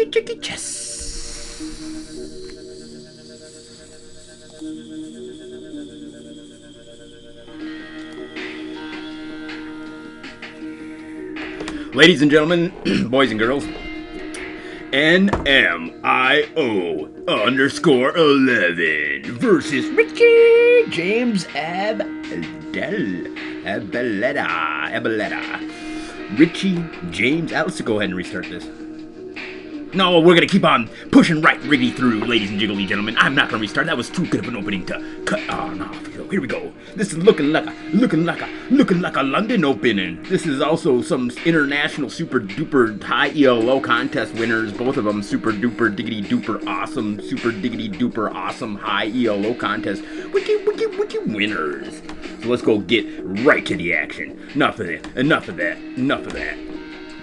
chicky chess. Ladies and gentlemen, boys and girls, NMIO_11 versus Richie James Abeletta. Richie James, let's go ahead and restart this. No, we're gonna keep on pushing right riggedy through, ladies and jiggly gentlemen. I'm not gonna restart. That was too good of an opening to cut on off. Here we go. This is looking like a London opening. This is also some international super duper high ELO contest winners. Both of them super duper diggity duper awesome, super diggity duper awesome high ELO contest wiki winners. So let's go get right to the action. Enough of that.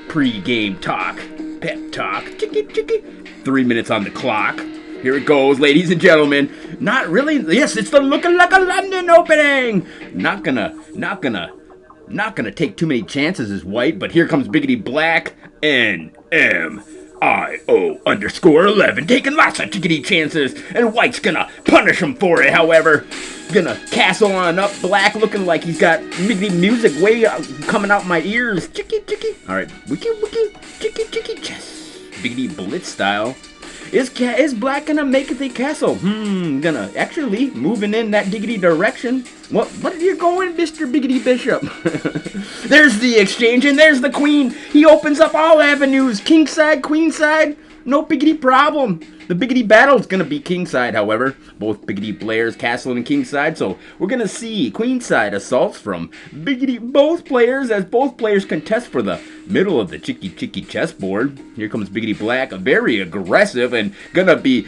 Pre-game talk. Pep talk. Chicky. 3 minutes on the clock. Here it goes, ladies and gentlemen. Not really. Yes, it's the looking like a London opening. Not gonna take too many chances as White, but here comes Biggity Black. NMIO_11 taking lots of chickity chances, and White's gonna punish him for it. However, gonna castle on up. Black looking like he's got music way coming out my ears. Chicky. All right, wiki, chicky, chess. Biggity Blitz style. Is Black gonna make the castle? Gonna actually moving in that diggity direction. What are you going, Mr. Biggity Bishop? There's the exchange, and there's the queen. He opens up all avenues. Kingside, queenside, no biggity problem. The biggity battle's gonna be kingside, however. Both biggity players castle and kingside, so we're gonna see queenside assaults from both players as both players contest for the middle of the chicky chessboard. Here comes Biggity Black, very aggressive and gonna be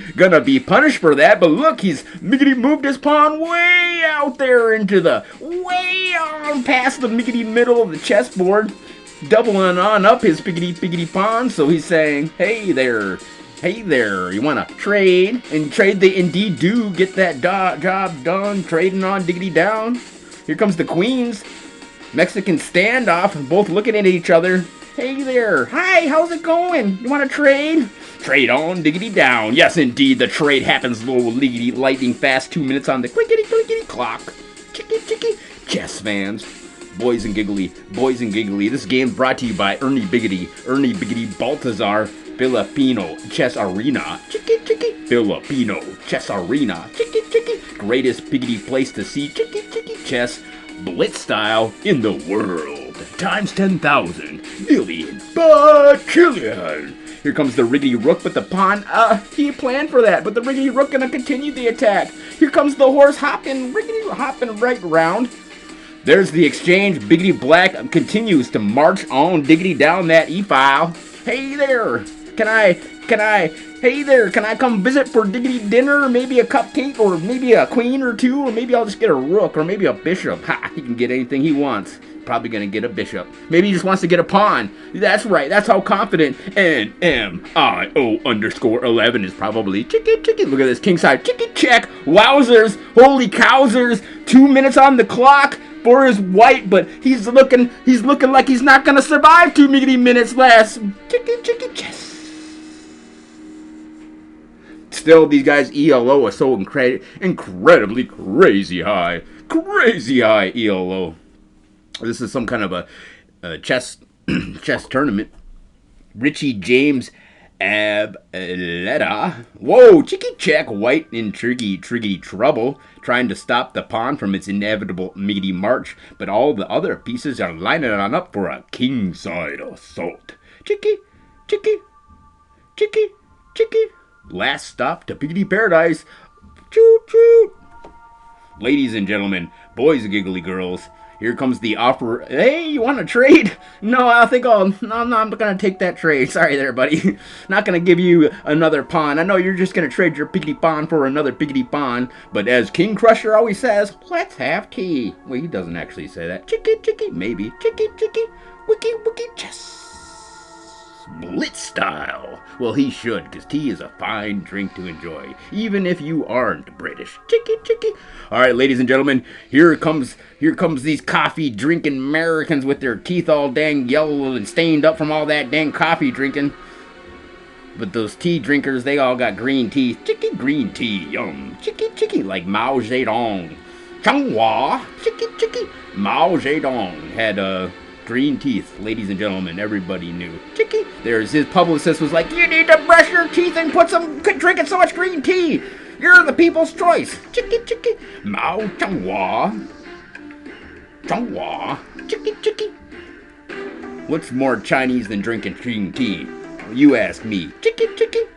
punished for that. But look, he's Biggity moved his pawn way out there into way on past the Biggity middle of the chessboard, doubling on up his Biggity pawn. So he's saying, hey there, you want to trade? And trade they indeed do. Get that job done, trading on diggity down. Here comes the queens. Mexican standoff, both looking at each other. Hey there. Hi, how's it going? You want to trade? Trade on diggity down. Yes, indeed, the trade happens lightning fast. 2 minutes on the clickety clock. Chicky. Chess fans. Boys and giggly. This game brought to you by Ernie Biggity Baltazar. Filipino Chess Arena. Chicky. Filipino Chess Arena. Chicky. Greatest biggity place to see chicky chess blitz style in the world. Times 10,000 million bajillion. Here comes the riggedy rook, but the pawn, he planned for that, but the riggedy rook gonna continue the attack. Here comes the horse hopping right round. There's the exchange. Biggity Black continues to march on diggity down that e-file. Hey there. Can I come visit for diggity dinner? Maybe a cupcake, or maybe a queen or two, or maybe I'll just get a rook, or maybe a bishop. Ha, he can get anything he wants. Probably gonna get a bishop. Maybe he just wants to get a pawn. That's right, that's how confident NMIO_11 is probably. Chicky. Look at this, kingside, chicky check. Wowzers, holy cowzers. 2 minutes on the clock for his White, but he's looking like he's not gonna survive 2 minutes less. Chicky chess. Still, these guys' ELO are so incredibly crazy high ELO. This is some kind of a chess tournament. Richie James Abeletta. Whoa, chicky check. White in tricky trouble, trying to stop the pawn from its inevitable miggity march, but all the other pieces are lining on up for a kingside assault. Chicky. Last stop to Biggity Paradise. Choo. Ladies and gentlemen, boys and giggly girls, here comes the offer. Hey, you want to trade? No, I'm not gonna take that trade. Sorry there, buddy. Not gonna give you another pawn. I know you're just gonna trade your Biggity pawn for another Biggity pawn, but as King Crusher always says, let's have tea. Well, he doesn't actually say that. Chicky, maybe. Chicky, wiki, chess. Blitz style. Well, he should, because tea is a fine drink to enjoy, even if you aren't British. Chicky. All right, ladies and gentlemen, here comes these coffee drinking Americans with their teeth all dang yellow and stained up from all that dang coffee drinking. But those tea drinkers, they all got green teeth. Chicky green tea, yum. Chicky chicky, like Mao Zedong. Changhua, chicky chicky. Mao Zedong had green teeth, ladies and gentlemen. Everybody knew. Chicky. There's his publicist was like, you need to brush your teeth and quit drinking so much green tea. You're the people's choice. Chicky chicky. Mao Changhua. Changhua. Chicky chicky. What's more Chinese than drinking green tea? You ask me. Chicky chicky.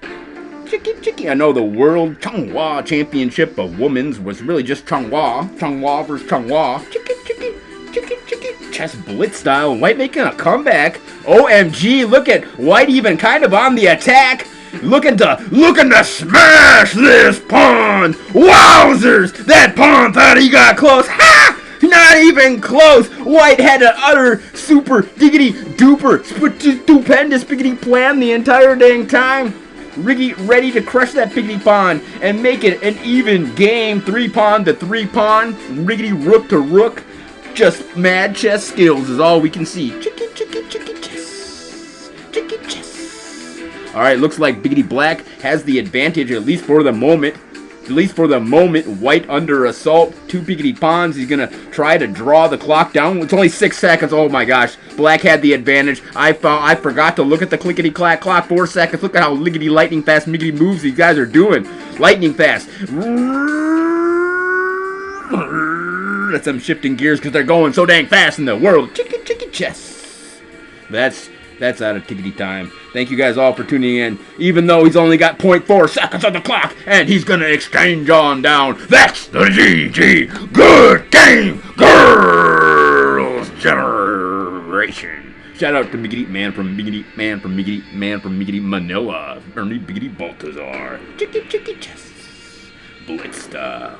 Chicky chicky. I know the World Changhua Championship of Women's was really just Changhua. Changhua versus Changhua. Chicky chicky. Chicky chicky. Chess blitz style. White making a comeback. OMG, look at White even kind of on the attack. Looking to smash this pawn. Wowzers! That pawn thought he got close. Ha! Not even close. White had an utter super diggity duper stupendous biggity plan the entire dang time. Riggy ready to crush that piggity pawn and make it an even game. 3 pawn to 3 pawn. Riggedy rook to rook. Just mad chess skills is all we can see. Chicky chicky chicky chess. Chicky chess. Alright, looks like Biggity Black has the advantage at least for the moment. White under assault. 2 biggity pawns. He's gonna try to draw the clock down. It's only 6 seconds. Oh my gosh. Black had the advantage. I forgot to look at the clickety clack clock. 4 seconds. Look at how liggity lightning fast miggity moves these guys are doing. Lightning fast. That's them shifting gears because they're going so dang fast in the world. Chicky chicky chess. That's out of tickety time. Thank you guys all for tuning in. Even though he's only got 0.4 seconds on the clock, and he's gonna exchange on down. That's the GG. Good game, girls generation. Shout out to Biggity Man from Biggity Manila. Ernie Biggity Baltazar. Chicky chicky chess. Blitz style.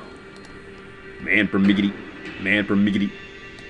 Man from Biggity.